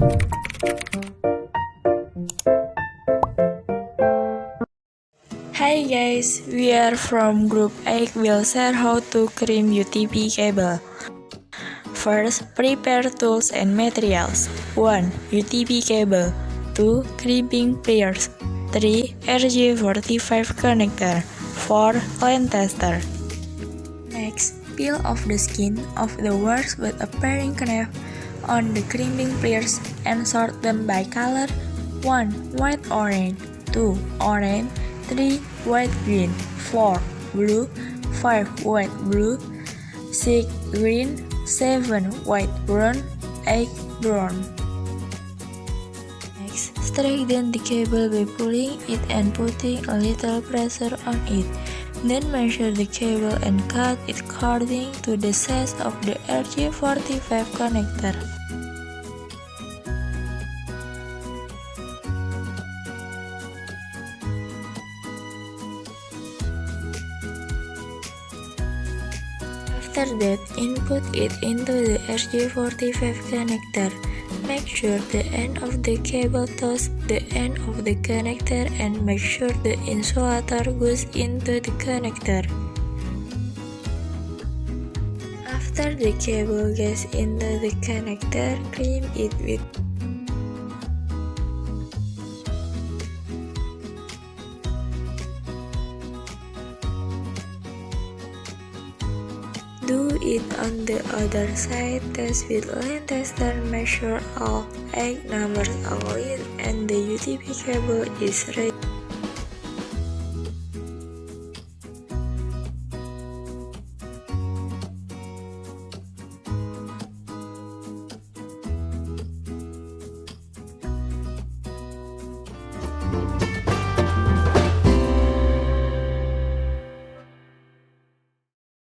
Hi guys, we are from group 8. We'll share how to crimp UTP cable. First, prepare tools and materials. 1. UTP cable. 2. Crimping pliers. 3. RJ45 connector. 4. line tester. Next, peel off the skin of the wires with a paring knife on the crimping pliers and sort them by color. 1. White orange. 2. Orange. 3. White green. 4. Blue. 5. White blue. 6. Green. 7. White brown. 8. Brown. Next, straighten the cable by pulling it and putting a little pressure on it. Then measure the cable and cut it according to the size of the RJ45 connector. After that, input it into the RJ45 connector. Make sure the end of the cable touches the end of the connector and make sure the insulator goes into the connector. After the cable gets into the connector, crimp it with Do it on the other side. Test with line tester. Measure all egg numbers on it and the UTP cable is ready.